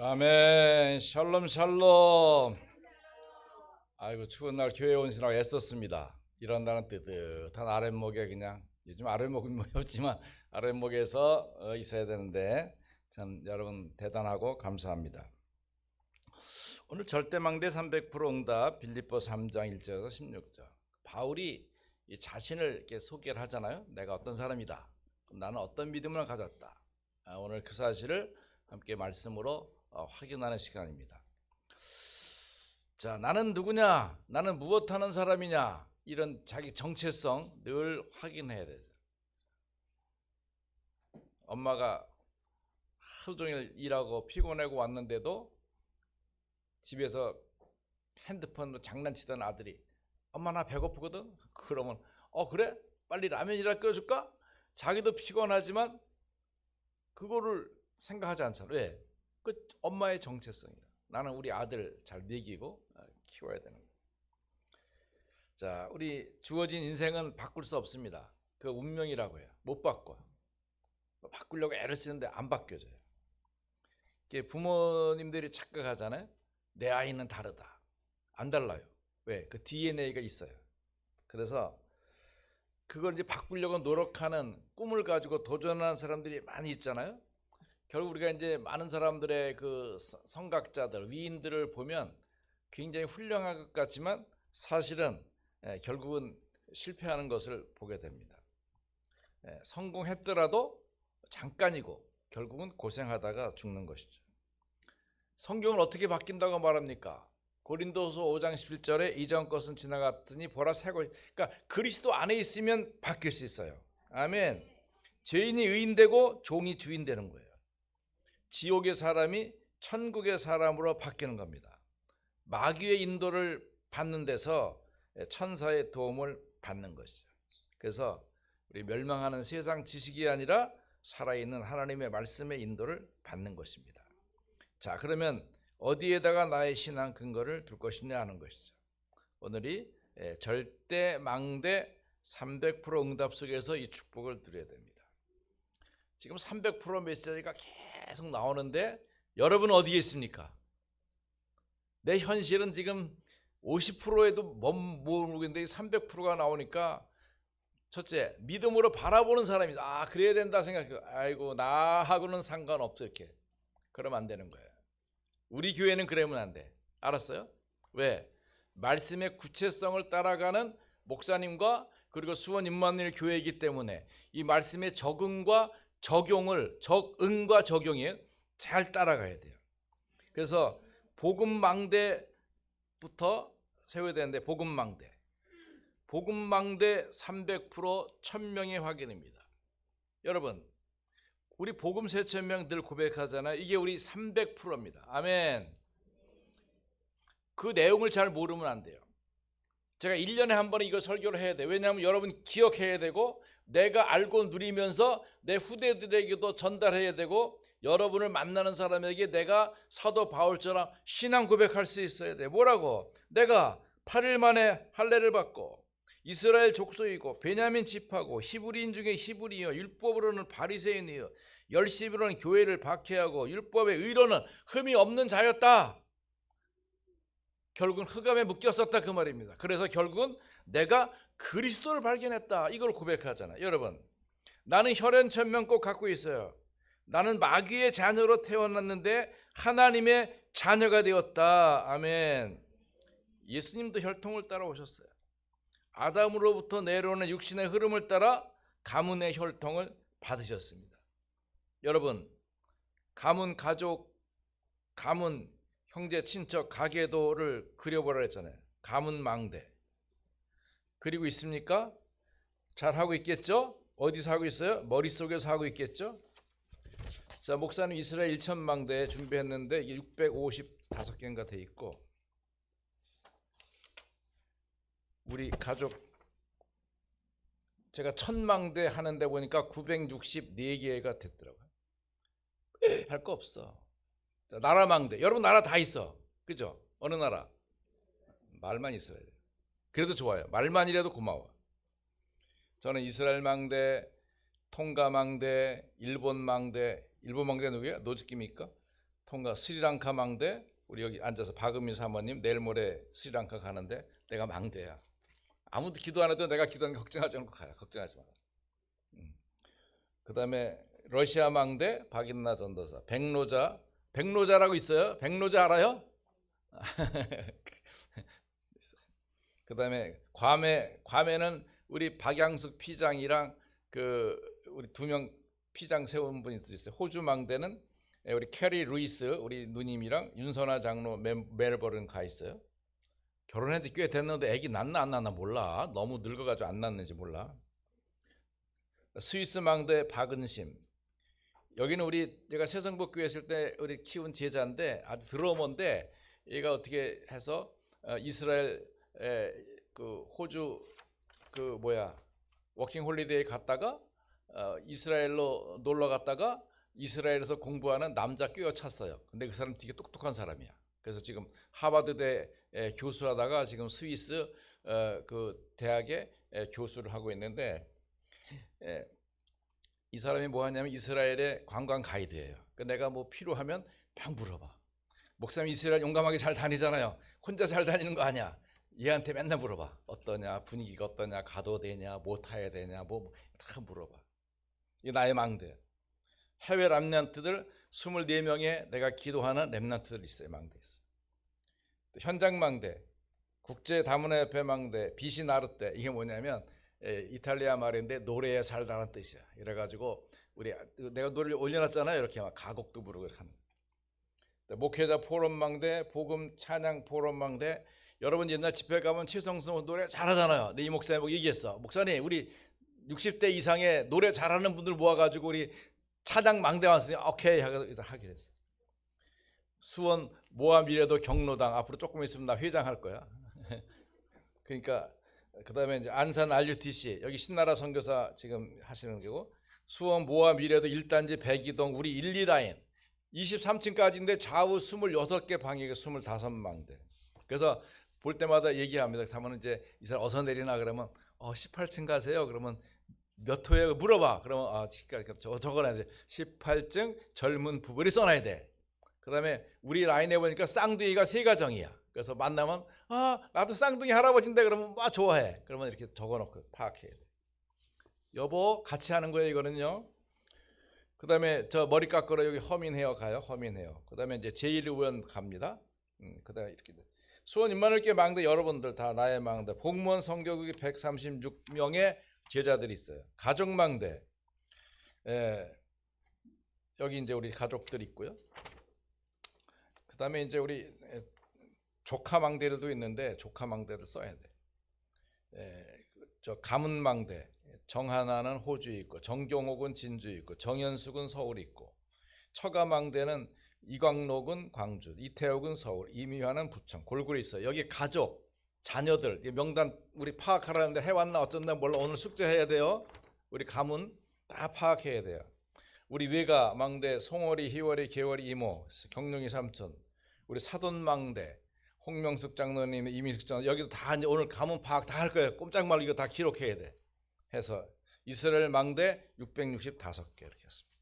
아멘. 샬롬 샬롬. 아이고 추운 날 교회 온시라고 애썼습니다. 이런 날은 뜨뜻한 아랫목에 그냥 요즘 아랫목은 뭐 없지만 아랫목에서 있어야 되는데 참 여러분 대단하고 감사합니다. 오늘 절대망대 300% 응답 빌립보 3장 1절에서 16절. 바울이 이 자신을 이렇게 소개를 하잖아요. 내가 어떤 사람이다. 나는 어떤 믿음을 가졌다. 오늘 그 사실을 함께 말씀으로 확인하는 시간입니다. 자, 나는 누구냐? 나는 무엇하는 사람이냐? 이런 자기 정체성 늘 확인해야 되죠. 엄마가 하루 종일 일하고 피곤하고 왔는데도 집에서 핸드폰으로 장난치던 아들이 엄마 나 배고프거든? 그러면 그래? 빨리 라면이라 끓여줄까? 자기도 피곤하지만 그거를 생각하지 않잖아. 왜? 그 엄마의 정체성이야. 나는 우리 아들 잘 먹이고 키워야 되는 거야. 자, 우리 주어진 인생은 바꿀 수 없습니다. 그 운명이라고 해요. 못 바꿔. 바꾸려고 애를 쓰는데 안 바뀌어져요. 부모님들이 착각하잖아요. 내 아이는 다르다. 안 달라요. 왜? 그 DNA가 있어요. 그래서 그걸 이제 바꾸려고 노력하는 꿈을 가지고 도전하는 사람들이 많이 있잖아요. 결국 우리가 이제 많은 사람들의 그 성각자들, 위인들을 보면 굉장히 훌륭한 것 같지만 사실은 결국은 실패하는 것을 보게 됩니다. 성공했더라도 잠깐이고 결국은 고생하다가 죽는 것이죠. 성경을 어떻게 바뀐다고 말합니까? 고린도서 5장 11절에 이전 것은 지나갔더니 보라 새고, 그러니까 그리스도 안에 있으면 바뀔 수 있어요. 아멘. 죄인이 의인되고 종이 주인 되는 거예요. 지옥의 사람이 천국의 사람으로 바뀌는 겁니다. 마귀의 인도를 받는 데서 천사의 도움을 받는 것이죠. 그래서 우리 멸망하는 세상 지식이 아니라 살아있는 하나님의 말씀의 인도를 받는 것입니다. 자, 그러면 어디에다가 나의 신앙 근거를 둘 것이냐 하는 것이죠. 오늘이 절대망대 300% 응답 속에서 이 축복을 누려야 됩니다. 지금 300% 메시지가 계속 나오는데 여러분 어디에 있습니까? 내 현실은 지금 50%에도 모르겠는데 300%가 나오니까 첫째, 믿음으로 바라보는 사람이 그래야 된다 생각해요. 아이고 나하고는 상관없어 이렇게. 그러면 안 되는 거예요. 우리 교회는 그러면 안 돼. 알았어요? 왜? 말씀의 구체성을 따라가는 목사님과 그리고 수원 임마누엘 교회이기 때문에 이 말씀의 적응과 적용에 잘 따라가야 돼요. 그래서 복음망대부터 세워야 되는데 복음망대 300% 1000명의 확인입니다. 여러분 우리 복음 3000명 늘 고백하잖아요. 이게 우리 300%입니다. 아멘. 그 내용을 잘 모르면 안 돼요. 제가 1년에 한 번은 이거 설교를 해야 돼요. 왜냐하면 여러분 기억해야 되고 내가 알고 누리면서 내 후대들에게도 전달해야 되고 여러분을 만나는 사람에게 내가 사도 바울처럼 신앙 고백할 수 있어야 돼요. 뭐라고? 내가 8일 만에 할례를 받고 이스라엘 족속이고 베냐민 지파고 히브리인 중에 히브리여 율법으로는 바리새인이여 열심으로는 교회를 박해하고 율법의 의로는 흠이 없는 자였다. 결국은 흑암에 묶였었다 그 말입니다. 그래서 결국은 내가 그리스도를 발견했다 이걸 고백하잖아요. 여러분 나는 혈연 천명 꼭 갖고 있어요. 나는 마귀의 자녀로 태어났는데 하나님의 자녀가 되었다. 아멘. 예수님도 혈통을 따라 오셨어요. 아담으로부터 내려오는 육신의 흐름을 따라 가문의 혈통을 받으셨습니다. 여러분 가문 가족, 가문 형제 친척 가계도를 그려보라 했잖아요. 가문망대 그리고 있습니까? 잘 하고 있겠죠? 어디서 하고 있어요? 머릿속에서 하고 있겠죠? 자, 목사님 이스라엘 1000망대 준비했는데 이게 655개인가 돼 있고 우리 가족 제가 1000망대 하는데 보니까 964개가 됐더라고요. 할 거 없어. 나라망대 여러분 나라 다 있어. 그죠? 어느 나라? 말만 있어야 돼요. 그래도 좋아요. 말만이라도 고마워. 저는 이스라엘 망대, 통가 망대, 일본 망대 누구야? 노즈키입니까? 통과 스리랑카 망대. 우리 여기 앉아서 박은미 사모님 내일 모레 스리랑카 가는데 내가 망대야. 아무도 기도 안 해도 내가 기도하는 거 걱정하지 않고 가요. 걱정하지 마. 그다음에 러시아 망대 박인나 전도사. 백로자라고 있어요. 백로자 알아요? 그다음에 괌에는 우리 박양숙 피장이랑 그 우리 2명 피장 세운 분이 있어요. 호주 망대는 우리 캐리 루이스 우리 누님이랑 윤선아 장로 멜버른 가 있어요. 결혼했는데 꽤 됐는데 애기 낳나 안 낳나 몰라. 너무 늙어가지고 안 낳는지 몰라. 스위스 망대 박은심. 여기는 제가 새성복교회 있을 때 우리 키운 제자인데 아주 드러머인데 얘가 어떻게 해서 이스라엘 그 호주 그 워킹 홀리데이 갔다가 이스라엘로 놀러 갔다가 이스라엘에서 공부하는 남자 꿰어찼어요. 근데 그 사람 되게 똑똑한 사람이야. 그래서 지금 하버드대 교수하다가 지금 스위스 그 대학에 교수를 하고 있는데 이 사람이 뭐 하냐면 이스라엘의 관광 가이드예요. 그러니까 내가 뭐 필요하면 막 물어봐. 목사님 이스라엘 용감하게 잘 다니잖아요. 혼자 잘 다니는 거 아니야. 얘한테 맨날 물어봐. 어떠냐, 분위기가 어떠냐, 가도 되냐, 뭐 타야 되냐, 뭐 다 물어봐. 이게 나의 망대. 해외 랩런트들 24명의 내가 기도하는 랩런트들 있어요. 망대 있어요. 현장 망대, 국제 다문화협회 망대, 비시나르테. 이게 뭐냐면 이탈리아 말인데 노래에 살다는 뜻이야. 이래가지고 내가 노래를 올려놨잖아요. 이렇게 막 가곡도 부르고 이렇게 하는. 목회자 포럼 망대, 복음 찬양 포럼 망대. 여러분 옛날 집회 가면 최성수 노래 잘하잖아요. 근데 이 목사님 보고 얘기했어. 목사님 우리 60대 이상의 노래 잘하는 분들 모아가지고 우리 찬양 망대 왔으니 오케이 하기로 하게 됐어. 수원 모아 미래도 경로당 앞으로 조금 있으면 나 회장할 거야. 그러니까 그다음에 이제 안산 RUTC 여기 신나라 선교사 지금 하시는 거고 수원 모아 미래도 1단지 백이동 우리 1, 2라인 23층까지인데 좌우 26개 방에 25망대. 그래서 볼 때마다 얘기합니다. 그러면 이제 이 사람 어서 내리나 그러면 18층 가세요. 그러면 몇 호에 물어봐. 그러면 적어놔야 돼. 18층 젊은 부부를 써놔야 돼. 그다음에 우리 라인에 보니까 쌍둥이가 3가정이야. 그래서 만나면 나도 쌍둥이 할아버지인데 그러면 막 좋아해. 그러면 이렇게 적어놓고 파악해야 돼. 여보 같이 하는 거예요 이거는요. 그다음에 저 머리 깎으러 여기 허민 헤어 가요. 허민 헤어. 그다음에 이제 제1의원 갑니다. 그다음에 이렇게 수원 임마누엘교회 망대 여러분들 다 나의 망대. 공무원 성교국이 136명의 제자들이 있어요. 가족 망대. 여기 이제 우리 가족들 있고요. 그다음에 이제 우리 조카 망대들도 있는데 조카 망대를 써야 돼. 저 가문 망대. 정하나는 호주에 있고 정경옥은 진주에 있고 정현숙은 서울에 있고 처가 망대는 이광록은 광주, 이태옥은 서울, 이미화는 부천, 골고루 있어요. 여기 가족, 자녀들 명단 우리 파악하라는데 해왔나 어쩐나 몰라. 오늘 숙제해야 돼요. 우리 가문 다 파악해야 돼요. 우리 외가 망대 송월이, 희월이, 개월이 이모, 경룡이 삼촌, 우리 사돈 망대 홍명숙 장로님, 이민숙 장로 여기도 다 이제 오늘 가문 파악 다 할 거예요. 꼼짝 말고 이거 다 기록해야 돼. 해서 이스라엘 망대 665개 이렇게 했습니다.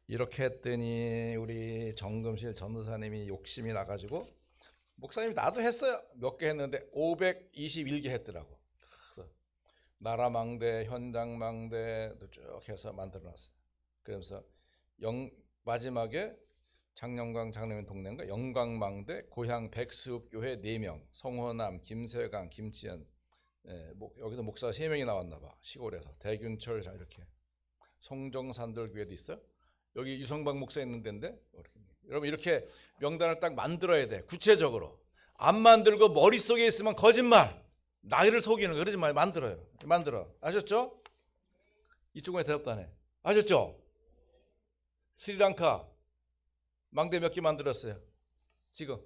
이렇게 했더니 우리 정금실 전도사님이 욕심이 나가지고 목사님이 나도 했어요. 몇 개 했는데 521개 했더라고. 그래서 나라 망대, 현장 망대 쭉 해서 만들어놨어요. 그러면서 마지막에 장영광 장로님 동네인가 영광망대 고향 백수읍교회 4명 성호남, 김세강, 김치현 여기서 목사 3명이 나왔나 봐. 시골에서 대균철 이렇게 송정산들교회도 있어요. 여기 유성박 목사 있는 데인데 여러분 이렇게 명단을 딱 만들어야 돼. 구체적으로 안 만들고 머릿속에 있으면 거짓말 나이를 속이는 거 그러지 말고 만들어 아셨죠? 이쪽에 대답도 안 해. 아셨죠? 스리랑카 망대 몇 개 만들었어요 지금?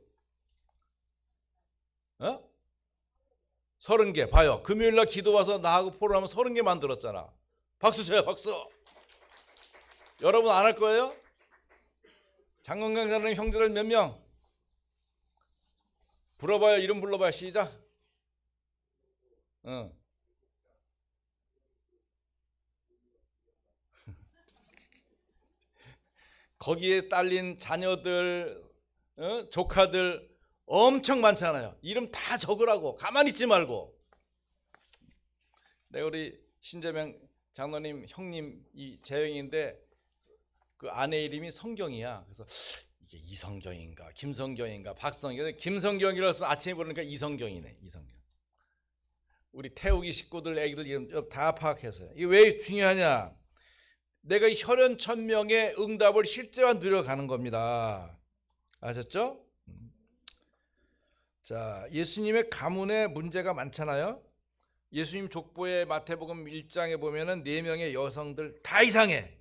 30개 봐요. 금요일날 기도 와서 나하고 포럼하면 30개 만들었잖아. 박수 쳐요 박수. 여러분 안 할 거예요? 장건강 사장님 형제들 몇 명? 불러봐요. 이름 불러봐요. 시작. 거기에 딸린 자녀들, 조카들 엄청 많잖아요. 이름 다 적으라고. 가만히 있지 말고. 내가 우리 신재명 장로님 형님 이 재영인데 그 아내 이름이 성경이야. 그래서 이게 이성경인가 김성경인가 박성경, 김성경이라서 아침에 부르니까 이성경이네. 이성경. 우리 태우기 식구들 애기들 이름 다 파악해서요. 이게 왜 중요하냐? 내가 이 혈연 천명의 응답을 실제와 누려가는 겁니다. 아셨죠? 자, 예수님의 가문에 문제가 많잖아요. 예수님 족보의 마태복음 1장에 보면은 4명의 여성들 다 이상해.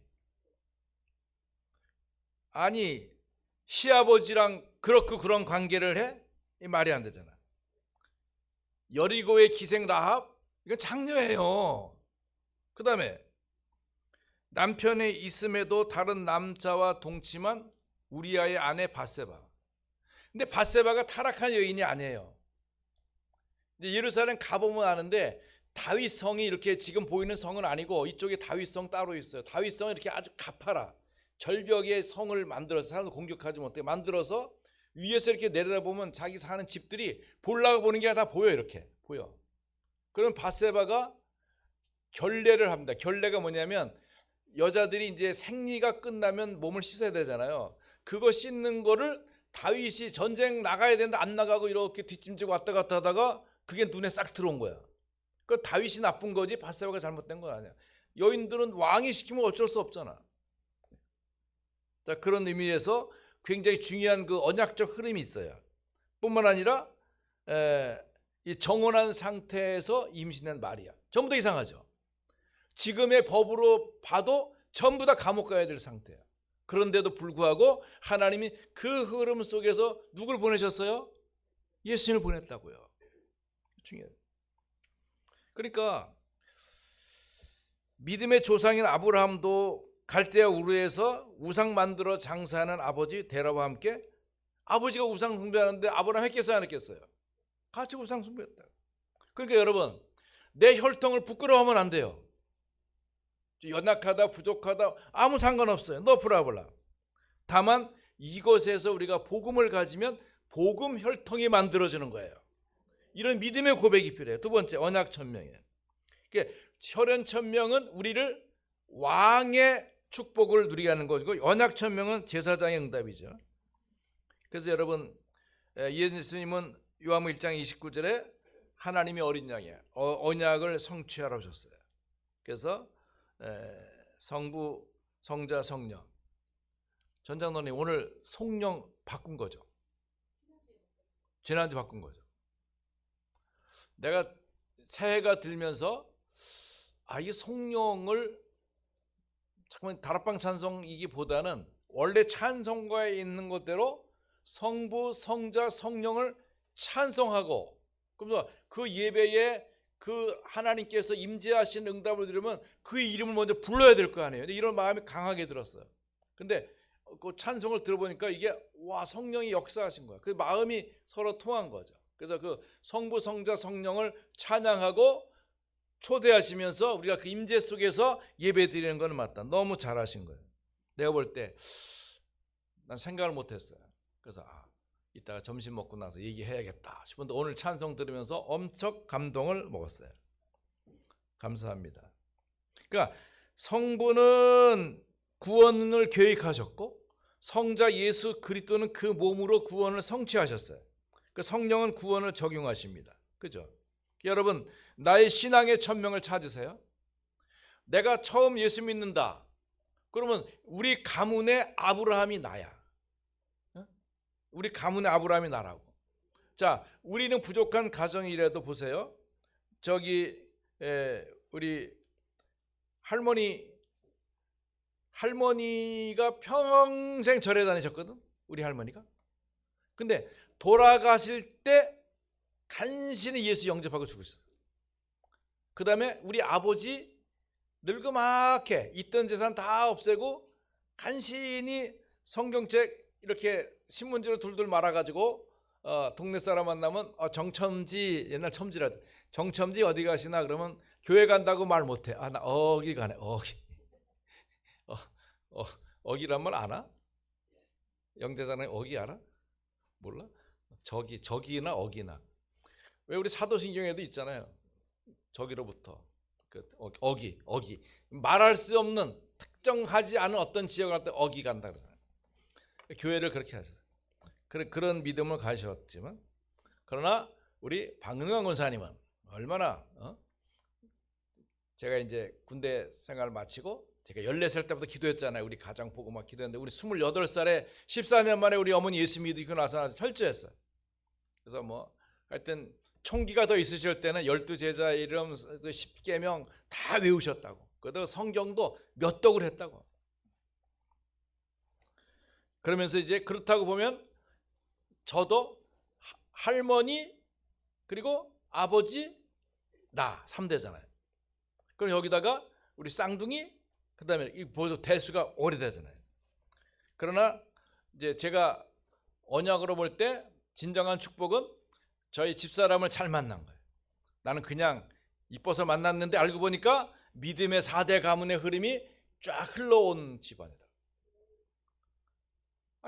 아니 시아버지랑 그렇고 그런 관계를 해? 이 말이 안 되잖아. 여리고의 기생 라합 이건 장녀예요. 그 다음에 남편이 있음에도 다른 남자와 동침한 우리아의 아내 밧세바. 근데 밧세바가 타락한 여인이 아니에요. 예루살렘 가보면 아는데 다윗성이 이렇게 지금 보이는 성은 아니고 이쪽에 다윗성 따로 있어요. 다윗성은 이렇게 아주 가파라 절벽의 성을 만들어서 사람들 공격하지 못하게 만들어서 위에서 이렇게 내려다보면 자기 사는 집들이 보려고 보는 게 다 보여. 이렇게 보여. 그럼 밧세바가 결례를 합니다. 결례가 뭐냐면 여자들이 이제 생리가 끝나면 몸을 씻어야 되잖아요. 그거 씻는 거를 다윗이 전쟁 나가야 되는데 안 나가고 이렇게 뒷짐지고 왔다 갔다 하다가 그게 눈에 싹 들어온 거야. 그 다윗이 나쁜 거지 밧세바가 잘못된 건 아니야. 여인들은 왕이 시키면 어쩔 수 없잖아. 자, 그런 의미에서 굉장히 중요한 그 언약적 흐름이 있어요. 뿐만 아니라 이 정혼한 상태에서 임신한 마리아. 전부 다 이상하죠. 지금의 법으로 봐도 전부 다 감옥 가야 될 상태야. 그런데도 불구하고 하나님이 그 흐름 속에서 누굴 보내셨어요? 예수님을 보냈다고요. 중요해요. 그러니까 믿음의 조상인 아브라함도 갈대아 우르에서 우상 만들어 장사하는 아버지 데라와 함께 아버지가 우상 숭배하는데 아브라함 했겠어요 안 했겠어요? 같이 우상 숭배했다. 그러니까 여러분 내 혈통을 부끄러워하면 안 돼요. 연약하다 부족하다 아무 상관없어요. 너 브라블라. 다만 이것에서 우리가 복음을 가지면 복음 혈통이 만들어지는 거예요. 이런 믿음의 고백이 필요해요. 두 번째 언약 천명이에요. 그러니까 혈연 천명은 우리를 왕의 축복을 누리게 하는 거고 언약 천명은 제사장의 응답이죠. 그래서 여러분 예수님은 요한복음 1장 29절에 하나님이 어린 양이에요. 언약을 성취하라 하셨어요. 그래서 성부, 성자, 성령. 전장로님 오늘 성령 바꾼 거죠. 지난주 바꾼 거죠. 내가 새해가 들면서 이 성령을 잠깐만 다락방 찬송이기보다는 원래 찬송가에 있는 것대로 성부, 성자, 성령을 찬송하고 그러면 그 예배에 그 하나님께서 임재하신 응답을 들으면 그 이름을 먼저 불러야 될 거 아니에요. 이런 마음이 강하게 들었어요. 근데 그 찬송을 들어보니까 이게 와 성령이 역사하신 거야. 그 마음이 서로 통한 거죠. 그래서 그 성부, 성자, 성령을 찬양하고 초대하시면서 우리가 그 임재 속에서 예배 드리는 건 맞다. 너무 잘하신 거예요. 내가 볼 때 난 생각을 못했어요. 그래서 이따가 점심 먹고 나서 얘기해야겠다 싶은데 오늘 찬송 들으면서 엄청 감동을 먹었어요. 감사합니다. 그러니까 성부는 구원을 계획하셨고 성자 예수 그리스도는 그 몸으로 구원을 성취하셨어요. 그 성령은 구원을 적용하십니다. 그죠? 여러분 나의 신앙의 천명을 찾으세요. 내가 처음 예수 믿는다. 그러면 우리 가문의 아브라함이 나야. 우리 가문의 아브라함이 나라고. 자, 우리는 부족한 가정이라도 보세요. 저기 우리 할머니가 평생 절에 다니셨거든. 우리 할머니가. 근데 돌아가실 때 간신히 예수 영접하고 죽으셨어요. 그 다음에 우리 아버지 늙그맣게 있던 재산 다 없애고 간신히 성경책 이렇게 신문지로 둘둘 말아가지고 동네 사람 만나면 정첨지 옛날 첨지라 정첨지 어디 가시나 그러면 교회 간다고 말 못해. 나 어기 가네. 어기 어기란 말 아나? 영재잖아요. 어기 알아? 몰라? 적이나 어기나. 왜 우리 사도신경에도 있잖아요. 저기로부터 어기 말할 수 없는 특정하지 않은 어떤 지역을 갈 때 어기 간다 그러잖아요. 교회를 그렇게 하셨어요. 그런 믿음을 가지셨지만 그러나 우리 박능환 권사님은 얼마나 제가 이제 군대 생활을 마치고 제가 14살 때부터 기도했잖아요. 우리 가정 보고 막 기도했는데 우리 28살에 14년 만에 우리 어머니 예수 믿고 나서 철저했어요. 그래서 뭐 하여튼 총기가 더 있으실 때는 12제자 이름 10계명 다 외우셨다고. 그래도 성경도 몇 독을 했다고. 그러면서 이제 그렇다고 보면 저도 할머니 그리고 아버지 나 3대잖아요. 그럼 여기다가 우리 쌍둥이 그다음에 이 보도 대수가 오래되잖아요. 그러나 이제 제가 언약으로 볼 때 진정한 축복은 저희 집사람을 잘 만난 거예요. 나는 그냥 이뻐서 만났는데 알고 보니까 믿음의 4대 가문의 흐름이 쫙 흘러온 집안이다.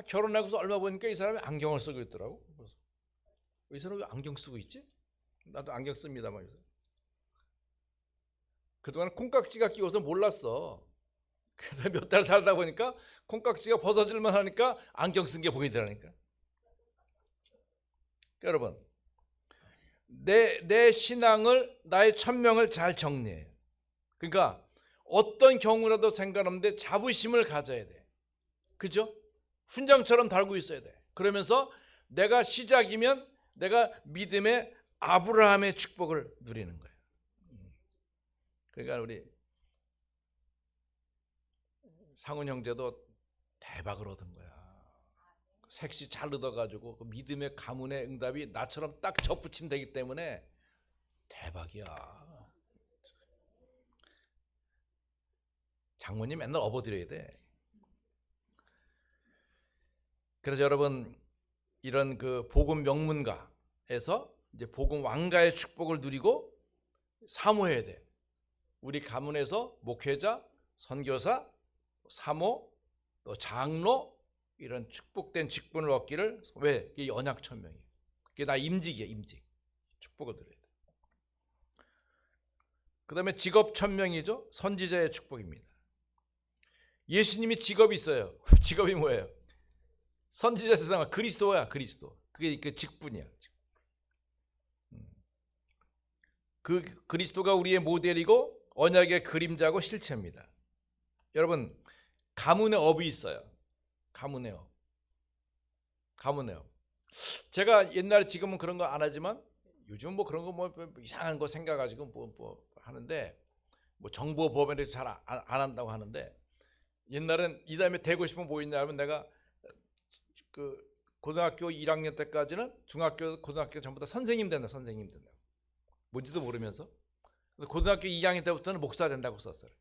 결혼하고서 얼마 보니까 이 사람이 안경을 쓰고 있더라고. 그래서 이 사람이 왜 안경 쓰고 있지? 나도 안경 씁니다. 막 그동안 콩깍지가 끼워서 몰랐어. 그래서 몇 달 살다 보니까 콩깍지가 벗어질만 하니까 안경 쓴 게 보이더라니까. 여러분, 내 신앙을 나의 천명을 잘 정리해요. 그러니까 어떤 경우라도 상관없는데 자부심을 가져야 돼. 그죠? 훈장처럼 달고 있어야 돼. 그러면서 내가 시작이면 내가 믿음의 아브라함의 축복을 누리는 거예요. 그러니까 우리 상훈 형제도 대박을 얻은 거야. 색시 잘 얻어가지고 그 믿음의 가문의 응답이 나처럼 딱 접붙임 되기 때문에 대박이야. 장모님 맨날 업어드려야 돼. 그래서 여러분 이런 그 복음 명문가에서 이제 복음 왕가의 축복을 누리고 사모해야 돼. 우리 가문에서 목회자, 선교사, 사모, 또 장로 이런 축복된 직분을 얻기를 왜? 이게 언약 천명이에요. 그게 다 임직이에요. 임직. 축복을 드려야 돼. 그 다음에 직업 천명이죠. 선지자의 축복입니다. 예수님이 직업이 있어요. 직업이 뭐예요? 선지자 세상은 그리스도야. 그리스도. 그게 그 직분이야. 그 그리스도가 우리의 모델이고 언약의 그림자고 실체입니다. 여러분 가문의 업이 있어요. 가문의 업. 가문의 업. 제가 옛날에 지금은 그런 거 안 하지만 요즘 뭐 그런 거 뭐 이상한 거 생각가지고 뭐 하는데 뭐 정보 보면서 잘 안 한다고 하는데 옛날엔 이 다음에 되고 싶으면 뭐 있냐면 내가 그 고등학교 1학년 때까지는 중학교 고등학교 전부 다 선생님 된다. 뭔지도 모르면서 고등학교 2학년 때부터는 목사 된다고 썼어요.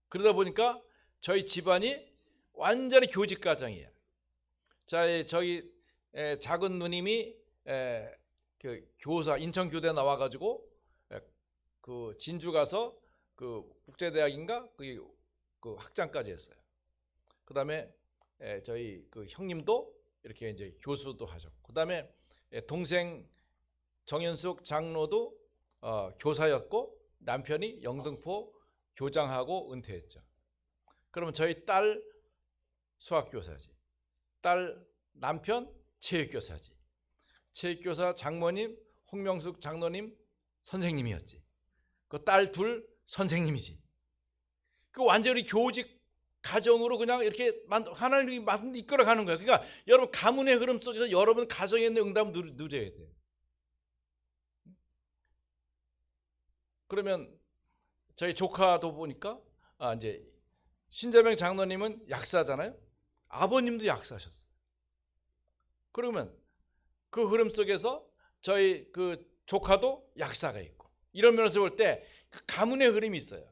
그러다 보니까 저희 집안이 완전히 교직 가정이에요. 자, 저희 작은 누님이 그 교사 인천교대 나와가지고 그 진주 가서 그 국제대학인가 그 학장까지 했어요. 그다음에 저희 그 형님도 이렇게 이제 교수도 하셨고, 그다음에 동생 정현숙 장로도 교사였고 남편이 영등포 교장하고 은퇴했죠. 그러면 저희 딸 수학교사지, 딸 남편 체육교사지, 체육교사 장모님 홍명숙 장로님 선생님이었지, 그 딸 둘 선생님이지. 그 완전히 교직 가정으로 그냥 이렇게 하나님이 이끌어가는 거예요. 그러니까 여러분 가문의 흐름 속에서 여러분 가정에 있는 응답을 누려야 돼요. 그러면 저희 조카도 보니까 이제 신재명 장로님은 약사잖아요. 아버님도 약사셨어요. 그러면 그 흐름 속에서 저희 그 조카도 약사가 있고, 이런 면에서 볼 때 그 가문의 흐름이 있어요.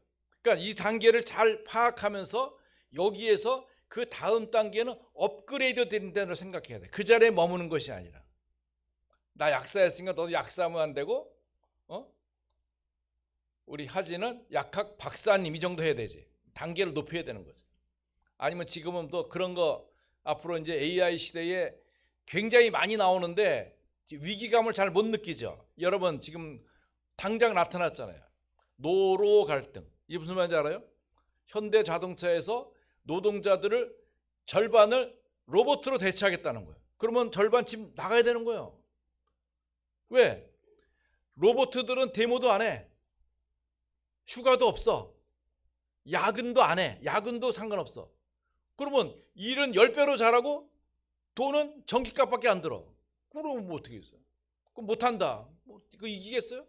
그러니까 이 단계를 잘 파악하면서 여기에서 그 다음 단계는 업그레이드 된다고 생각해야 돼. 그 자리에 머무는 것이 아니라 나 약사였으니까 너도 약사하면 안 되고 우리 하진은 약학 박사님 이 정도 해야 되지. 단계를 높여야 되는 거죠. 아니면 지금은 또 그런 거 앞으로 이제 AI 시대에 굉장히 많이 나오는데 위기감을 잘 못 느끼죠. 여러분 지금 당장 나타났잖아요. 노로 갈등. 이게 무슨 말인지 알아요? 현대 자동차에서 노동자들을 절반을 로봇으로 대체하겠다는 거예요. 그러면 절반 집 나가야 되는 거예요. 왜? 로봇들은 데모도 안 해. 휴가도 없어. 야근도 안 해. 야근도 상관없어. 그러면 일은 10배로 잘하고 돈은 전기값밖에 안 들어. 그러면 뭐 어떻게 했어요? 그럼 못한다. 뭐 이거 이기겠어요?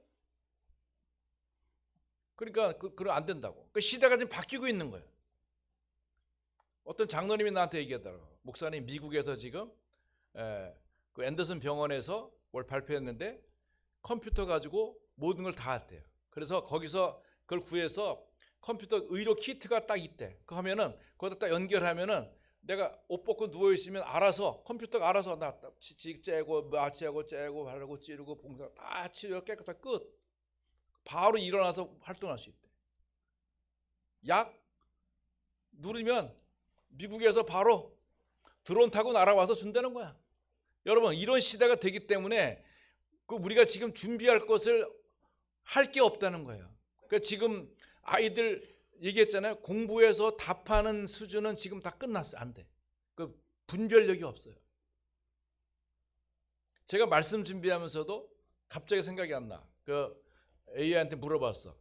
그러니까 그럼 안 된다고. 그 시대가 지금 바뀌고 있는 거예요. 어떤 장로님이 나한테 얘기하더라고. 목사님 미국에서 지금 그 앤더슨 병원에서 뭘 발표했는데 컴퓨터 가지고 모든 걸 다 했대요. 그래서 거기서 그걸 구해서 컴퓨터 의료 키트가 딱 있대. 그 하면은 거기다 딱 연결하면은 내가 옷 벗고 누워 있으면 알아서 컴퓨터가 알아서 나 째고 마취하고 째고 바르고 찌르고 봉사 다 치료 깨끗하게 끝. 바로 일어나서 활동할 수 있대. 약 누르면 미국에서 바로 드론 타고 날아와서 준다는 거야. 여러분 이런 시대가 되기 때문에 그 우리가 지금 준비할 것을 할 게 없다는 거예요. 그러니까 지금 아이들 얘기했잖아요. 공부해서 답하는 수준은 지금 다 끝났어요. 안 돼. 그 분별력이 없어요. 제가 말씀 준비하면서도 갑자기 생각이 안 나. 그 AI한테 물어봤어.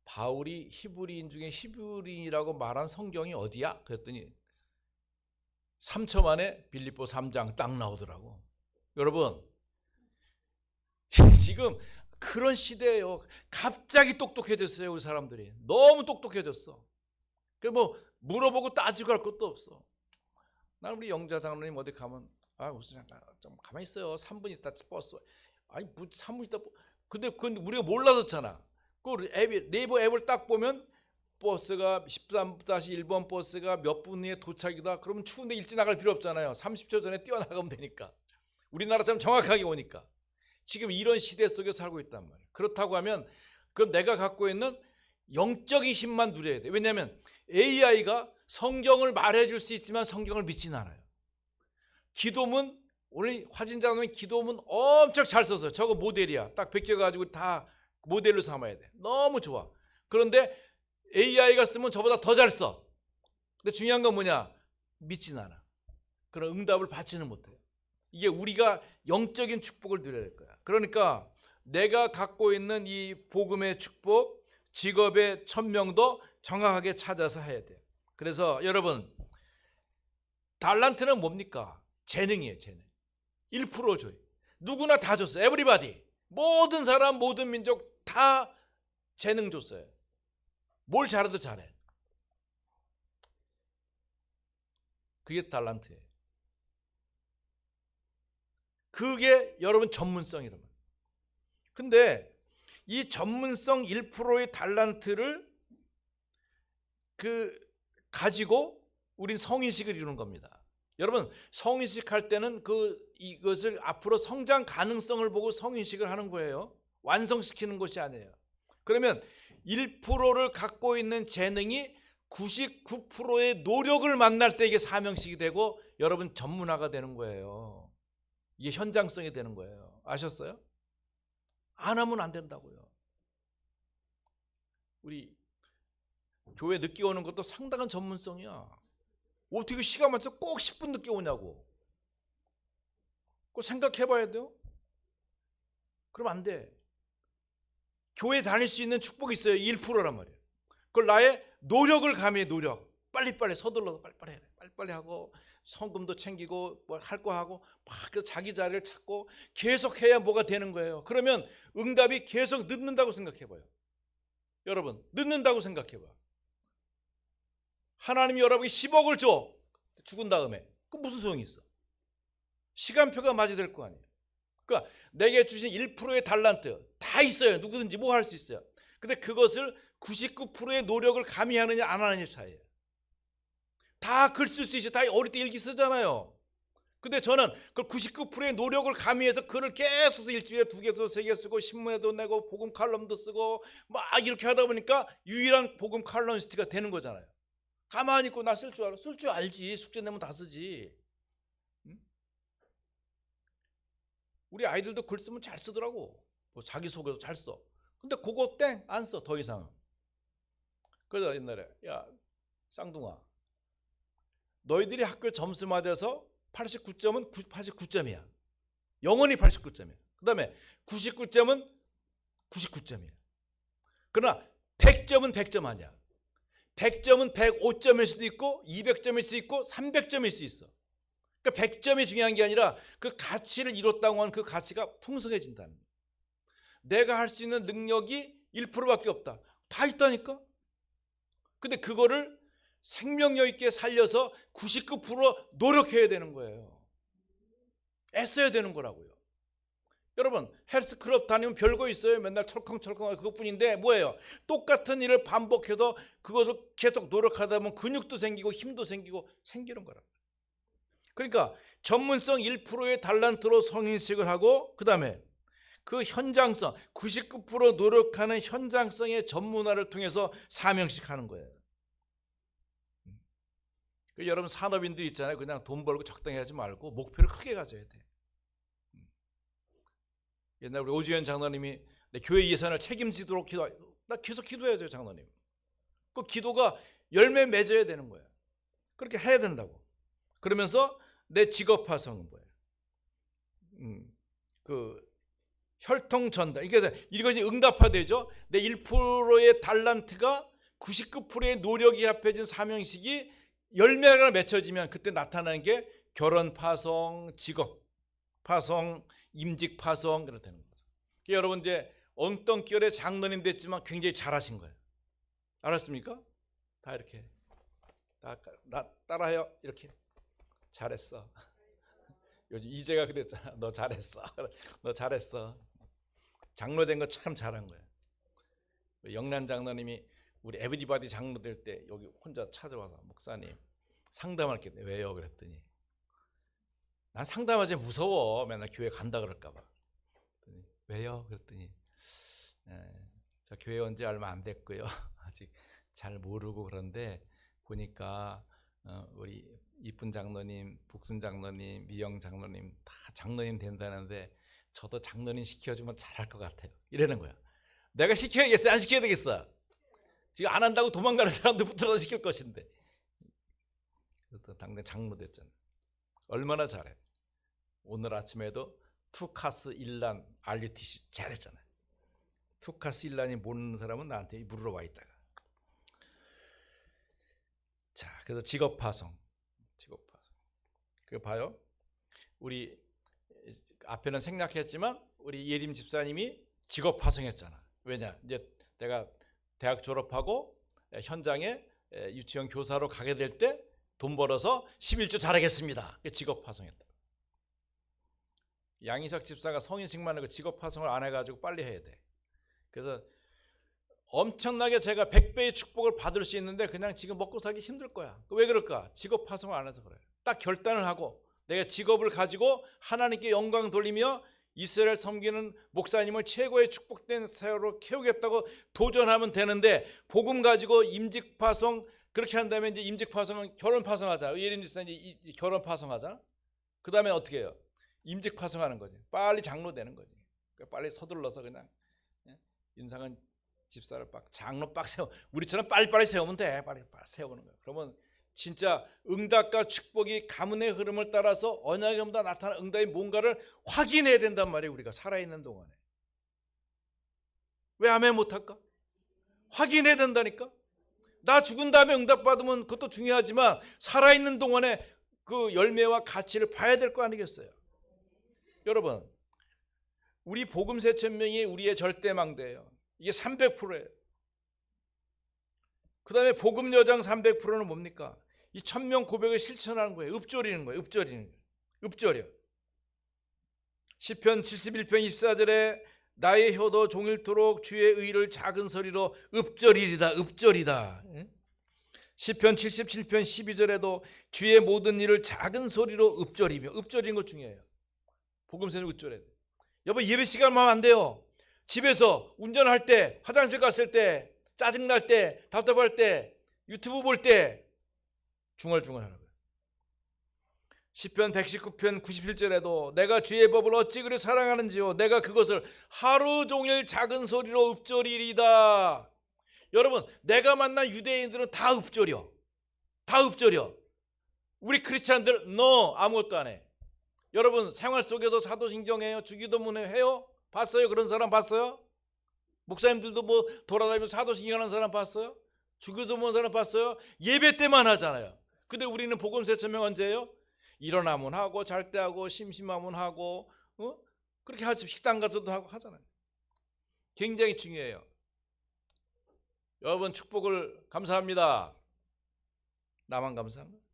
바울이 히브리인 중에 히브리인이라고 말한 성경이 어디야? 그랬더니 3초 만에 빌립보 3장 딱 나오더라고. 여러분 지금 그런 시대예요. 갑자기 똑똑해졌어요. 우리 사람들이 너무 똑똑해졌어. 그 뭐 물어보고 따지고 할 것도 없어. 나는 우리 영자 장로님 어디 가면 무슨 좀 가만히 있어요. 3분 있다 버스. 아니 뭐 3분 있다. 근데 그건 우리가 몰라졌잖아. 그 앱이 네이버 앱을 딱 보면 버스가 13-1번 버스가 몇 분 후에 도착이다. 그러면 추운데 일찍 나갈 필요 없잖아요. 30초 전에 뛰어나가면 되니까. 우리나라처럼 정확하게 오니까. 지금 이런 시대 속에 살고 있단 말이에요. 그렇다고 하면 그럼 내가 갖고 있는 영적인 힘만 누려야 돼. 왜냐하면 AI가 성경을 말해줄 수 있지만 성경을 믿지는 않아요. 기도문 오늘 화진자는 기도문 엄청 잘 써서 저거 모델이야. 딱 베껴가지고 다 모델로 삼아야 돼. 너무 좋아. 그런데 AI가 쓰면 저보다 더 잘 써. 근데 중요한 건 뭐냐? 믿지는 않아. 그런 응답을 받지는 못해. 이게 우리가 영적인 축복을 누려야 될 거야. 그러니까 내가 갖고 있는 이 복음의 축복, 직업의 천명도 정확하게 찾아서 해야 돼요. 그래서 여러분 달란트는 뭡니까? 재능이에요. 재능. 1% 줘요. 누구나 다 줬어요. 에브리바디. 모든 사람 모든 민족 다 재능 줬어요. 뭘 잘해도 잘해. 그게 달란트예요. 그게 여러분 전문성이란 말이에요. 근데 이 전문성 1%의 달란트를 가지고 우린 성인식을 이루는 겁니다. 여러분 성인식 할 때는 이것을 앞으로 성장 가능성을 보고 성인식을 하는 거예요. 완성시키는 것이 아니에요. 그러면 1%를 갖고 있는 재능이 99%의 노력을 만날 때 이게 사명식이 되고 여러분 전문화가 되는 거예요. 이게 현장성이 되는 거예요. 아셨어요? 안 하면 안 된다고요. 우리 교회 늦게 오는 것도 상당한 전문성이야. 어떻게 시간 맞춰 꼭 10분 늦게 오냐고. 그거 생각해 봐야 돼요. 그럼 안 돼. 교회 다닐 수 있는 축복이 있어요. 1%란 말이에요. 그걸 나의 노력을 가미해. 노력. 빨리빨리 서둘러서 빨리빨리 하고 성금도 챙기고 뭐 할 거 하고 막 자기 자리를 찾고 계속 해야 뭐가 되는 거예요. 그러면 응답이 계속 늦는다고 생각해 봐요. 여러분 늦는다고 생각해 봐. 하나님이 여러분에게 10억을 줘. 죽은 다음에. 그럼 무슨 소용이 있어? 시간표가 맞아야 될 거 아니에요. 그러니까 내게 주신 1%의 달란트 다 있어요. 누구든지 뭐 할 수 있어요. 근데 그것을 99%의 노력을 가미하느냐 안 하느냐 차이예요. 다 글 쓸 수 있어요. 다 어릴 때 일기 쓰잖아요. 근데 저는 그 99%의 노력을 가미해서 글을 계속 써서 일주일에 2개 써서 3개 쓰고 신문에도 내고 복음 칼럼도 쓰고 막 이렇게 하다 보니까 유일한 복음 칼럼니스트가 되는 거잖아요. 가만히 있고 나 쓸 줄 알아? 쓸 줄 알지. 숙제 내면 다 쓰지. 응? 우리 아이들도 글 쓰면 잘 쓰더라고. 뭐 자기소개도 잘 써. 근데 그거 땡 안 써 더 이상. 그래서 옛날에 야 쌍둥아 너희들이 학교 점수 맞아서 89점은 89점이야. 영원히 89점이야. 그 다음에 99점은 99점이야. 그러나 100점은 100점 아니야. 100점은 105점일 수도 있고 200점일 수 있고 300점일 수 있어. 그러니까 100점이 중요한 게 아니라 그 가치를 이뤘다고 하는 그 가치가 풍성해진다는 거야. 내가 할 수 있는 능력이 1%밖에 없다. 다 있다니까. 근데 그거를 생명력 있게 살려서 99% 노력해야 되는 거예요. 애써야 되는 거라고요. 여러분 헬스클럽 다니면 별거 있어요. 맨날 철컹철컹 그것뿐인데 뭐예요? 똑같은 일을 반복해서 그것을 계속 노력하다 보면 근육도 생기고 힘도 생기고 생기는 거라고요. 그러니까 전문성 1%의 달란트로 성인식을 하고 그 다음에 그 현장성 99% 노력하는 현장성의 전문화를 통해서 사명식 하는 거예요. 여러분 산업인들 있잖아요. 그냥 돈 벌고 적당히 하지 말고 목표를 크게 가져야 돼. 옛날 우리 오주현 장로님이 내 교회 예산을 책임지도록 나 계속 기도해야 돼요, 장로님. 그 기도가 열매 맺어야 되는 거예요. 그렇게 해야 된다고. 그러면서 내 직업 파성은 뭐예요? 그 혈통 전달. 이게 이제 응답화되죠. 내 1%의 달란트가 99%의 노력이 합해진 사명식이 열매가 맺혀지면 그때 나타나는 게 결혼 파송, 직업 파송, 임직 파송 그렇게 되는 거죠. 여러분 이제 엉뚱결에 장로님 됐지만 굉장히 잘하신 거예요. 알았습니까? 다 이렇게 나 따라해요. 이렇게 잘했어. 요즘 이재가 그랬잖아. 너 잘했어. 너 잘했어. 장로 된 거 참 잘한 거야. 영란 장로님이 우리 에브리바디 장로 될 때 여기 혼자 찾아와서 목사님 상담할 게 왜요? 그랬더니 난 상담하지 무서워. 맨날 교회 간다 그럴까 봐. 왜요? 그랬더니 저 교회 온 지 얼마 안 됐고요. 아직 잘 모르고 그런데 보니까 우리 이쁜 장로님, 북순 장로님, 미영 장로님 다 장로님 된다는데 저도 장로님 시켜주면 잘할 것 같아요. 이러는 거야. 내가 시켜야겠어? 안 시켜야 되겠어? 지금 안 한다고 도망가는 사람들부터 시킬 것인데. 당장 장로 됐잖아. 얼마나 잘해. 오늘 아침에도 투카스 일란 RUTC 잘했잖아요. 투카스 일란이 모르는 사람은 나한테 물으러 와 있다가. 자, 그래서 직업 파송. 그거 봐요. 우리 앞에는 생략했지만 우리 예림 집사님이 직업 파송했잖아. 왜냐? 이제 내가 대학 졸업하고 현장에 유치원 교사로 가게 될 때 돈 벌어서 11조 잘하겠습니다. 직업 파송했다. 양희석 집사가 성인식만 하고 직업 파송을 안 해가지고 빨리 해야 돼. 그래서 엄청나게 제가 100배의 축복을 받을 수 있는데 그냥 지금 먹고 살기 힘들 거야. 왜 그럴까? 직업 파송을 안 해서 그래. 딱 결단을 하고 내가 직업을 가지고 하나님께 영광 돌리며 이스라엘 섬기는 목사님을 최고의 축복된 사역으로 키우겠다고 도전하면 되는데 복음 가지고 임직 파송 그렇게 한다면 이제 임직 파송은 결혼 파송하자. 예림 집사님 이제 결혼 파송하자. 그 다음에 어떻게 해요? 임직 파송하는 거지. 빨리 장로 되는 거지. 빨리 서둘러서 그냥 윤상은 집사를 장로 세워. 우리처럼 빨리빨리 세우면 돼. 빨리 세우는 거야. 그러면 진짜 응답과 축복이 가문의 흐름을 따라서 언약보다 나타나는 응답이 뭔가를 확인해야 된단 말이에요. 우리가 살아있는 동안에. 왜 아멘 못할까? 확인해야 된다니까. 나 죽은 다음에 응답받으면 그것도 중요하지만 살아있는 동안에 그 열매와 가치를 봐야 될 거 아니겠어요? 여러분 우리 복음 4,000명이 우리의 절대망대예요. 이게 300%예요. 그 다음에 복음 여장 300%는 뭡니까? 이 1,000명 고백을 실천하는 거예요. 읍조리는 거예요. 읍조려. 시편 71편 24절에 나의 혀도 종일토록 주의 의를 작은 소리로 읍조리다. 시편 77편 12절에도 주의 모든 일을 작은 소리로 읍조리며. 읍조리는 거 중요해요. 복음서는 읍조려야 돼. 여보 예배 시간 하면 안 돼요. 집에서 운전할 때, 화장실 갔을 때, 짜증날 때, 답답할 때, 유튜브 볼 때 중얼중얼하라고요. 시편 119편 97절에도 내가 주의 법을 어찌 그리 사랑하는지요 내가 그것을 하루 종일 작은 소리로 읊조리리다. 여러분, 내가 만난 유대인들은 다 읊조려. 다 읊조려. 우리 크리스찬들 너 아무것도 안 해. 여러분, 생활 속에서 사도신경해요? 주기도문 해요? 봤어요? 그런 사람 봤어요? 목사님들도 뭐 돌아다니면서 사도신경하는 사람 봤어요? 주기도문 사람 봤어요? 예배 때만 하잖아요. 근데 우리는 복음 세천명 언제예요? 일어나면 하고 잘 때 하고 심심하면 하고 그렇게 하지. 식당 가서도 하고 하잖아요. 굉장히 중요해요. 여러분, 축복을 감사합니다. 나만 감사합니다.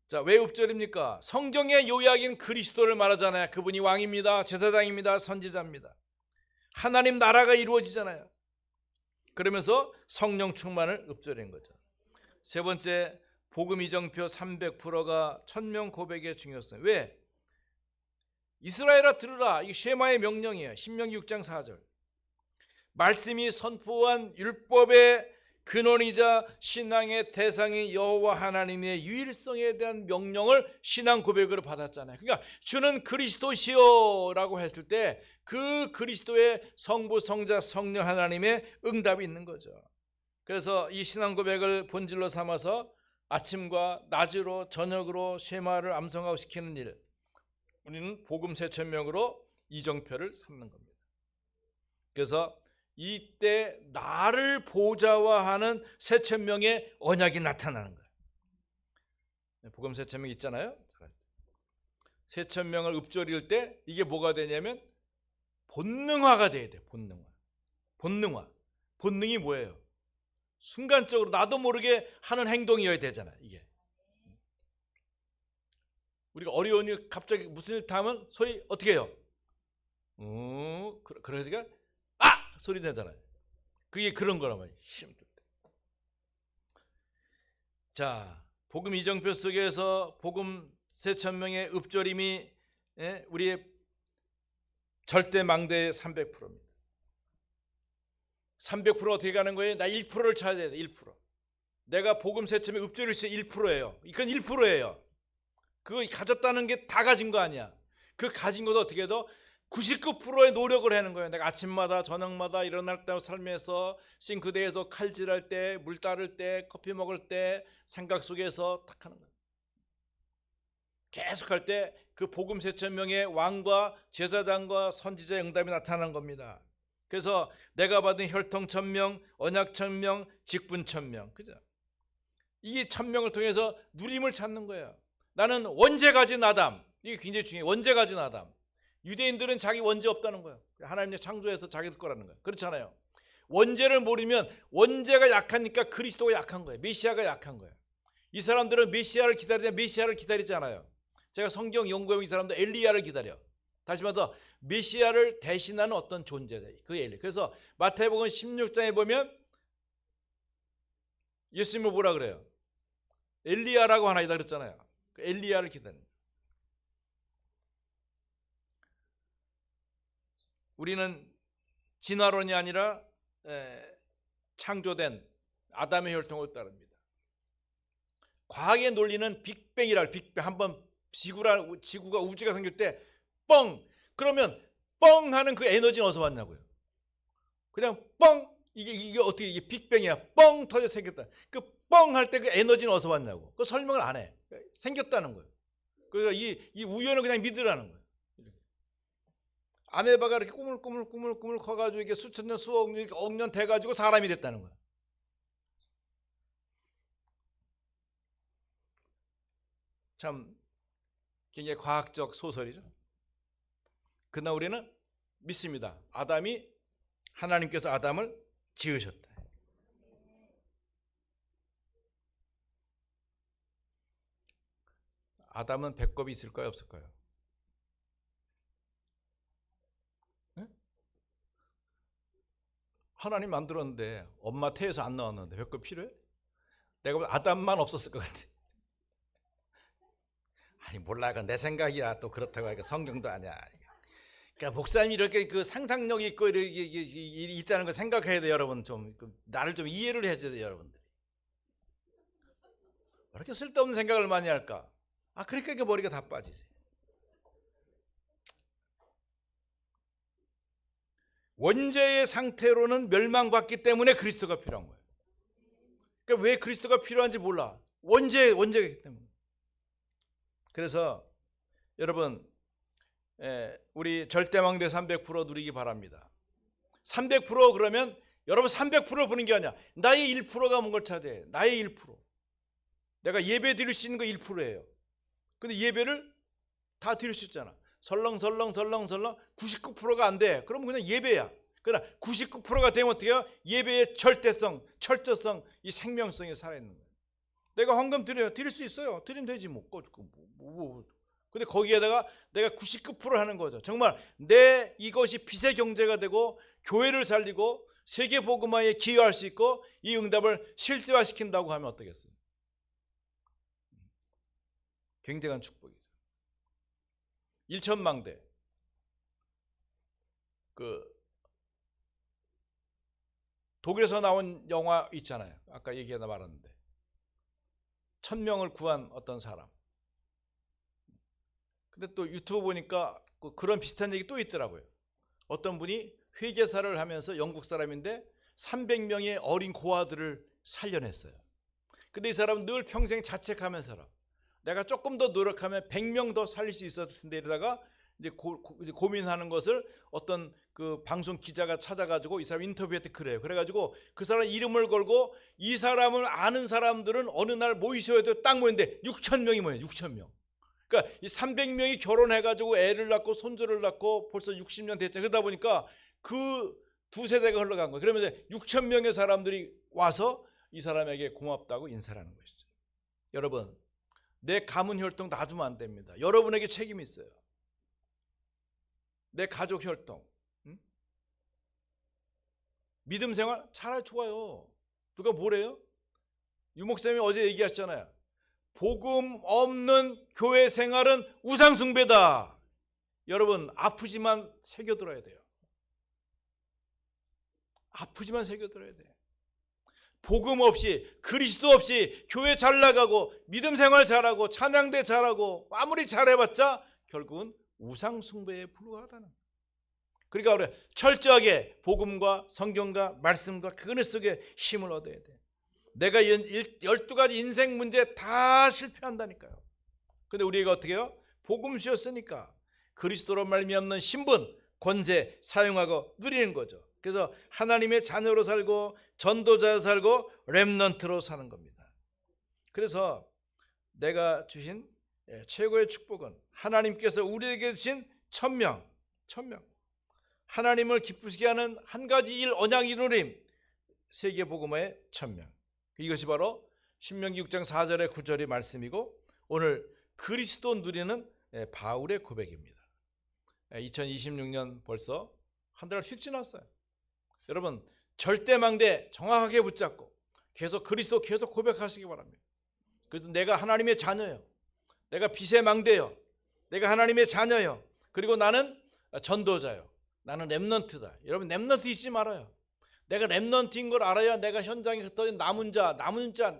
자, 왜 읊조립니까? 성경의 요약인 그리스도를 말하잖아요. 그분이 왕입니다. 제사장입니다. 선지자입니다. 하나님 나라가 이루어지잖아요. 그러면서 성령 충만을 읊조리는 거죠. 세 번째, 복음 이정표 300%가 천명 고백의 중요성. 왜? 이스라엘아 들으라. 이 쉐마의 명령이에요. 신명기 6장 4절. 말씀이 선포한 율법의 근원이자 신앙의 대상인 여호와 하나님의 유일성에 대한 명령을 신앙 고백으로 받았잖아요. 그러니까 주는 그리스도시요라고 했을 때 그 그리스도의 성부, 성자, 성령 하나님의 응답이 있는 거죠. 그래서 이 신앙 고백을 본질로 삼아서 아침과 낮으로 저녁으로 쉐마를 암송하고 시키는 일, 우리는 복음 세천명으로 이정표를 삼는 겁니다. 그래서 이때 나를 보좌화하는 세천명의 언약이 나타나는 거예요. 복음 세천명 있잖아요. 세천명을 읊조릴 때 이게 뭐가 되냐면 본능화가 돼야 돼. 본능화. 본능이 뭐예요? 순간적으로 나도 모르게 하는 행동이어야 되잖아요. 이게 우리가 어려운 일, 갑자기 무슨 일 하면 소리 어떻게 해요? 그러니까 소리 내잖아요. 그게 그런 거란 말이에요. 힘들 때. 자, 복음 이정표 속에서 복음 세천명의 읊조림이 우리의 절대 망대의 300%입니다. 300% 어떻게 가는 거예요? 나 1%를 찾아야 돼. 1%. 내가 복음 세천명 읊조릴 수 1%예요. 이건 1%예요. 그거 가졌다는 게 다 가진 거 아니야. 그 가진 것도 어떻게 해서 99%의 노력을 하는 거예요. 내가 아침마다 저녁마다 일어날 때 삶에서 싱크대에서 칼질할 때, 물 따를 때, 커피 먹을 때 생각 속에서 탁 하는 거예요. 계속 할 때 그 복음 세천명의 왕과 제사장과 선지자의 응답이 나타나는 겁니다. 그래서 내가 받은 혈통 천명, 언약 천명, 직분 천명, 그죠? 이 천명을 통해서 누림을 찾는 거예요. 나는 원죄 가진 아담. 이게 굉장히 중요해요. 원죄 가진 아담. 유대인들은 자기 원죄 없다는 거예요. 하나님의 창조해서 자기들 거라는 거예요. 그렇잖아요. 원죄를 모르면 원죄가 약하니까 그리스도가 약한 거예요. 메시아가 약한 거예요. 이 사람들은 메시아를 기다리냐 메시아를 기다리지 않아요. 제가 성경 연구해본 이 사람들 엘리야를 기다려. 다시 말해서 메시아를 대신하는 어떤 존재다. 그 엘리. 그래서 마태복음 16장에 보면 예수님을 뭐라 그래요? 엘리야라고 하나 있다 그랬잖아요. 그 엘리야를 기다리는. 우리는 진화론이 아니라 창조된 아담의 혈통을 따릅니다. 과학의 논리는 빅뱅이라 빅뱅. 한번 지구가 우주가 생길 때 뻥! 그러면 뻥 하는 그 에너지는 어디서 왔냐고요. 그냥 뻥! 이게 어떻게 이게 빅뱅이야. 뻥 터져 생겼다. 그 뻥 할 때 그 에너지는 어디서 왔냐고. 그 설명을 안 해. 생겼다는 거예요. 그러니까 이 우연을 그냥 믿으라는 거예요. 아메바가 이렇게 꾸물꾸물 커가지고 이게 수천 년, 수억 년, 억 년 돼가지고 사람이 됐다는 거야. 참 굉장히 과학적 소설이죠. 그러나 우리는 믿습니다. 하나님께서 아담을 지으셨다. 아담은 배꼽이 있을까요, 없을까요? 하나님 만들었는데 엄마 태에서 안 나왔는데 배꼽 필요해? 내가 볼 때 아담만 없었을 것 같아. 아니 몰라, 이건 내 생각이야. 또 그렇다고 하니까 성경도 아니야. 그러니까 목사님이 이렇게 그 상상력이 있고 이렇게 있다는 걸 생각해야 돼. 여러분 좀 나를 좀 이해를 해줘야 돼. 여러분들 왜 이렇게 쓸데없는 생각을 많이 할까? 그러니까 이게 머리가 다 빠지지. 원죄의 상태로는 멸망받기 때문에 그리스도가 필요한 거예요. 그러니까 왜 그리스도가 필요한지 몰라. 원죄이기 때문에. 그래서 여러분, 우리 절대망대 300% 누리기 바랍니다. 300% 그러면 여러분 300%를 보는 게 아니야. 나의 1%가 뭔가를 찾아야 돼. 나의 1%. 내가 예배 드릴 수 있는 거 1%예요. 근데 예배를 다 드릴 수 있잖아. 설렁설렁 99%가 안 돼. 그럼 그냥 예배야. 그러나 99%가 되면 어떻게 해요? 예배의 절대성, 철저성, 이 생명성이 살아있는 거예요. 내가 헌금 드릴 수 있어요. 드리면 되지 뭐. 근데 거기에다가 내가 99% 하는 거죠. 정말 내 이것이 빛의 경제가 되고 교회를 살리고 세계 복음화에 기여할 수 있고 이 응답을 실제화시킨다고 하면 어떻겠어요? 굉장한 축복이죠. 일천망대. 독일에서 나온 영화 있잖아요. 아까 얘기하다 말았는데 1000명을 구한 어떤 사람. 근데 또 유튜브 보니까 그런 비슷한 얘기 또 있더라고요. 어떤 분이 회계사를 하면서 영국 사람인데 300명의 어린 고아들을 살려냈어요. 근데 이 사람은 늘 평생 자책하면서 살아. 내가 조금 더 노력하면 100명 더 살릴 수 있었을 텐데 이러다가 이제 고민하는 것을 어떤 그 방송 기자가 찾아가지고 이 사람 인터뷰했을 때 그래요. 그래가지고 그 사람 이름을 걸고 이 사람을 아는 사람들은 어느 날 모이셔야 돼요. 딱 모였는데 6,000명이 모여요. 6,000명. 그러니까 이 300명이 결혼해가지고 애를 낳고 손주를 낳고 벌써 60년 됐죠. 그러다 보니까 그 두 세대가 흘러간 거예요. 그러면서 6,000명의 사람들이 와서 이 사람에게 고맙다고 인사를 하는 것이죠. 여러분, 내 가문 혈통 놔두면 안 됩니다. 여러분에게 책임이 있어요. 내 가족 혈통. 응? 믿음 생활 차라리 좋아요. 누가 뭐래요? 유 목사님이 어제 얘기하셨잖아요. 복음 없는 교회 생활은 우상숭배다. 여러분, 아프지만 새겨들어야 돼요. 아프지만 새겨들어야 돼. 복음 없이, 그리스도 없이 교회 잘 나가고 믿음 생활 잘하고 찬양대 잘하고 아무리 잘해봤자 결국은 우상숭배에 불과하다는. 그러니까 우리 철저하게 복음과 성경과 말씀과 그 은혜 속에 힘을 얻어야 돼. 내가 12가지 인생 문제 다 실패한다니까요. 근데 우리가 어떻게 해요? 복음 주셨으니까 그리스도로 말미암는 신분, 권세 사용하고 누리는 거죠. 그래서 하나님의 자녀로 살고 전도자로 살고 렘넌트로 사는 겁니다. 그래서 내가 주신 최고의 축복은 하나님께서 우리에게 주신 1000명 하나님을 기쁘시게 하는 한 가지 일 언약 이루림 세계복음화의 1000명. 이것이 바로 신명기 6장 4절의 9절의 말씀이고 오늘 그리스도 누리는 바울의 고백입니다. 2026년 벌써 한 달 휙 지났어요. 여러분 절대망대 정확하게 붙잡고 계속 그리스도 계속 고백하시기 바랍니다. 그래서 내가 하나님의 자녀요. 내가 빛의 망대요. 내가 하나님의 자녀요. 그리고 나는 전도자요. 나는 렘넌트다. 여러분 렘넌트 잊지 말아요. 내가 렘넌트인 걸 알아야 내가 현장에 흩어진 남은 자,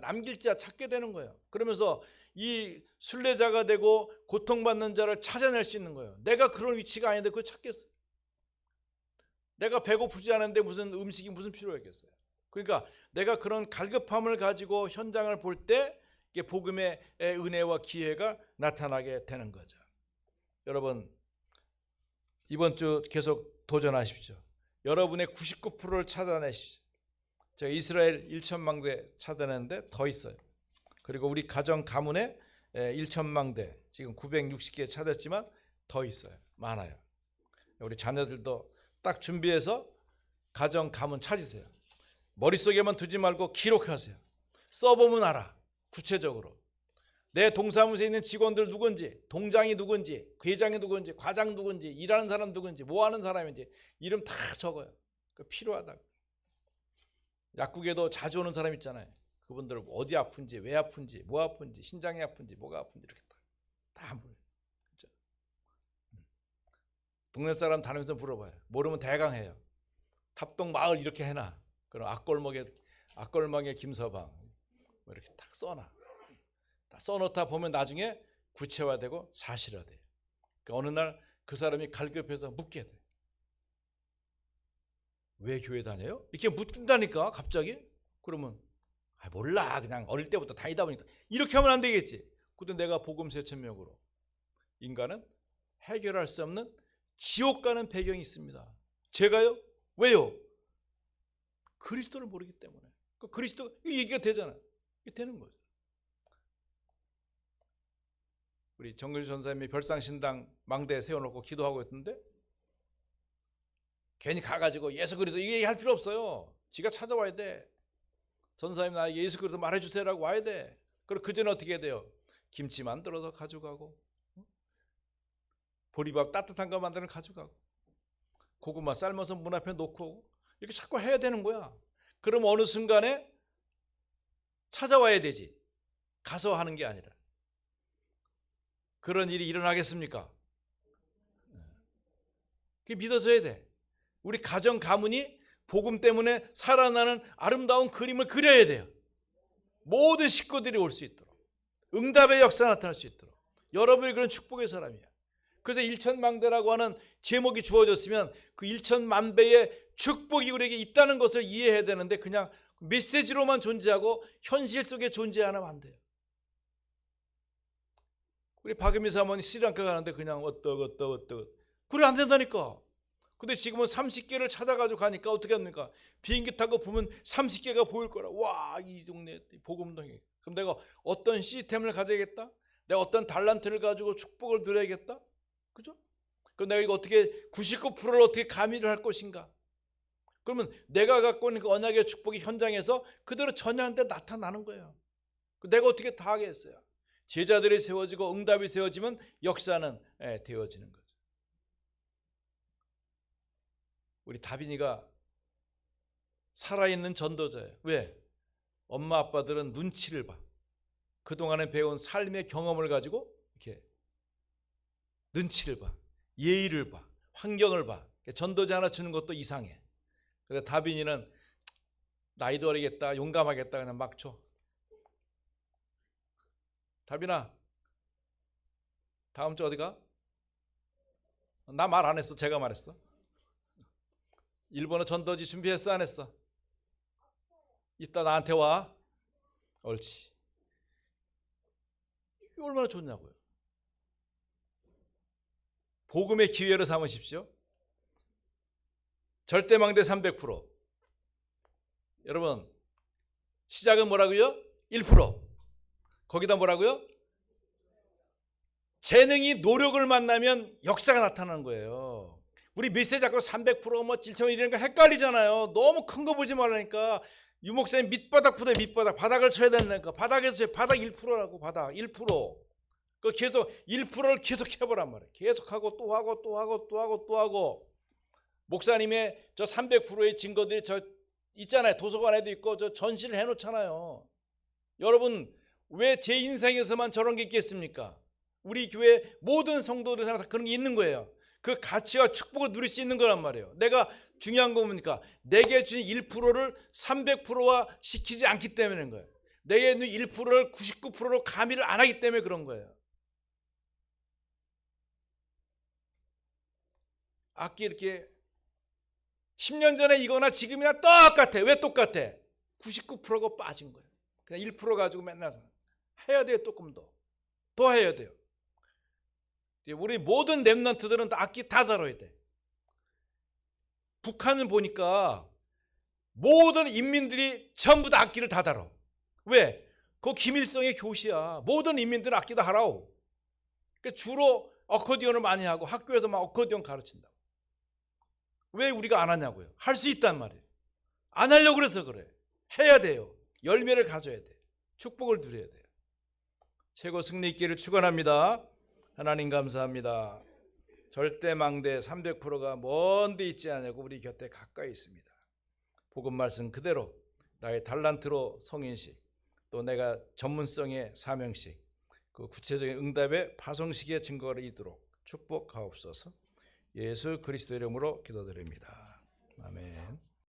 남길 자 찾게 되는 거예요. 그러면서 이 순례자가 되고 고통받는 자를 찾아낼 수 있는 거예요. 내가 그런 위치가 아닌데 그걸 찾겠어요. 내가 배고프지 않은데 무슨 음식이 무슨 필요했겠어요. 그러니까 내가 그런 갈급함을 가지고 현장을 볼 때 복음의 은혜와 기회가 나타나게 되는 거죠. 여러분 이번 주 계속 도전하십시오. 여러분의 99%를 찾아내십시오. 제가 이스라엘 1천망대 찾아냈는데 더 있어요. 그리고 우리 가정 가문에 1천망대 지금 960개 찾았지만 더 있어요. 많아요. 우리 자녀들도 딱 준비해서 가정 가문 찾으세요. 머릿속에만 두지 말고 기록하세요. 써보면 알아. 구체적으로 내 동사무소에 있는 직원들 누군지, 동장이 누군지, 회장이 누군지, 과장 누군지, 일하는 사람 누군지, 뭐하는 사람인지 이름 다 적어요. 필요하다고. 약국에도 자주 오는 사람 있잖아요. 그분들 어디 아픈지, 왜 아픈지, 뭐 아픈지, 신장이 아픈지, 뭐가 아픈지 이렇게 다 물어요. 그렇죠? 동네 사람 다니면서 물어봐요. 모르면 대강 해요. 탑동 마을 이렇게 해놔. 그럼 앞골목에 김서방 뭐 이렇게 딱 써놔. 써놓다 보면 나중에 구체화되고 사실화돼요. 그러니까 어느 날 그 사람이 갈급해서 묻게 돼. 왜 교회 다녀요? 이렇게 묻는다니까 갑자기. 그러면 몰라, 그냥 어릴 때부터 다니다 보니까. 이렇게 하면 안 되겠지. 근데 내가 복음 세천명으로 인간은 해결할 수 없는 지옥 가는 배경이 있습니다. 제가요? 왜요? 그리스도를 모르기 때문에. 그리스도 이 얘기가 되잖아. 이게 되는 거죠. 우리 정근주 전사님이 별상신당 망대에 세워놓고 기도하고 있던데 괜히 가가지고 예수 그리스도 이게 할 필요 없어요. 지가 찾아와야 돼. 전사님 나에게 예수 그리스도 말해주세요라고 와야 돼. 그리고 그 전에 어떻게 해야 돼요? 김치 만들어서 가져가고, 보리밥 따뜻한 거 만들어 가져가고, 고구마 삶아서 문 앞에 놓고 이렇게 자꾸 해야 되는 거야. 그럼 어느 순간에 찾아와야 되지. 가서 하는 게 아니라. 그런 일이 일어나겠습니까? 그게 믿어져야 돼. 우리 가정 가문이 복음 때문에 살아나는 아름다운 그림을 그려야 돼요. 모든 식구들이 올 수 있도록, 응답의 역사가 나타날 수 있도록. 여러분이 그런 축복의 사람이야. 그래서 일천망대라고 하는 제목이 주어졌으면 그 일천만배의 축복이 우리에게 있다는 것을 이해해야 되는데 그냥 메시지로만 존재하고 현실 속에 존재하면 안 돼요. 우리 박은미 사모님 스리랑카 가는데 그냥 그래 안 된다니까. 근데 지금은 30개를 찾아가지고 가니까 어떻게 합니까? 비행기 타고 보면 30개가 보일 거라. 와, 이 동네 복음동이. 그럼 내가 어떤 시스템을 가져야겠다? 내가 어떤 달란트를 가지고 축복을 누려야겠다? 그죠? 그럼 내가 이거 어떻게 99%를 어떻게 가미를 할 것인가? 그러면 내가 갖고 있는 그 언약의 축복이 현장에서 그대로 전야한테 나타나는 거예요. 내가 어떻게 다 하겠어요? 제자들이 세워지고 응답이 세워지면 역사는 되어지는 거죠. 우리 다빈이가 살아있는 전도자예요. 왜? 엄마 아빠들은 눈치를 봐. 그동안에 배운 삶의 경험을 가지고 이렇게 눈치를 봐. 예의를 봐. 환경을 봐. 전도자 하나 주는 것도 이상해. 그래서 다빈이는 나이도 어리겠다, 용감하겠다 그냥 막 줘. 다빈아, 다음 주 어디 가? 나 말 안 했어. 제가 말했어. 일본어 전도지 준비했어 안 했어? 이따 나한테 와. 옳지. 이게 얼마나 좋냐고요. 복음의 기회로 삼으십시오. 절대망대 300%. 여러분 시작은 뭐라고요? 1%. 거기다 뭐라고요? 재능이 노력을 만나면 역사가 나타나는 거예요. 우리 메시지 자꾸 300% 뭐 7,000 이런 거 헷갈리잖아요. 너무 큰 거 보지 말라니까. 유목사님 밑바닥보다 밑바닥, 바닥을 쳐야 된다니까. 바닥에서 바닥 1%라고. 바닥 1%. 그 계속 1%를 계속 해보란 말이에요. 계속 하고 또 하고 또 하고 또 하고 또 하고. 목사님의 저 300%의 증거들이 저 있잖아요. 도서관에도 있고 저 전시를 해놓잖아요. 여러분 왜 제 인생에서만 저런 게 있겠습니까? 우리 교회 모든 성도들 다 그런 게 있는 거예요. 그 가치와 축복을 누릴 수 있는 거란 말이에요. 내가 중요한 거 뭡니까? 내게 준 1%를 300%화 시키지 않기 때문인 거예요. 내게 준 1%를 99%로 가미를 안 하기 때문에 그런 거예요. 악기 이렇게 10년 전에 이거나 지금이나 똑같아. 왜 똑같아? 99%가 빠진 거예요. 그냥 1% 가지고 맨날 해야 돼요. 조금 더 해야 돼요. 우리 모든 랩런트들은 악기 다 다뤄야 돼. 북한을 보니까 모든 인민들이 전부 다 악기를 다 다뤄. 왜? 그거 김일성의 교시야. 모든 인민들은 악기 다 하라고. 그러니까 주로 어코디언을 많이 하고 학교에서 막 어코디언 가르친다고. 왜 우리가 안 하냐고요. 할 수 있단 말이에요. 안 하려고 그래서 그래. 해야 돼요. 열매를 가져야 돼. 축복을 누려야 돼요. 최고 승리 있기를 축원합니다. 하나님 감사합니다. 절대망대 300%가 먼 데 있지 않냐고 우리 곁에 가까이 있습니다. 복음 말씀 그대로 나의 달란트로 성인식, 또 내가 전문성의 사명식, 그 구체적인 응답의 파송식의 증거를 이도록 축복하옵소서. 예수 그리스도 이름으로 기도드립니다. 아멘.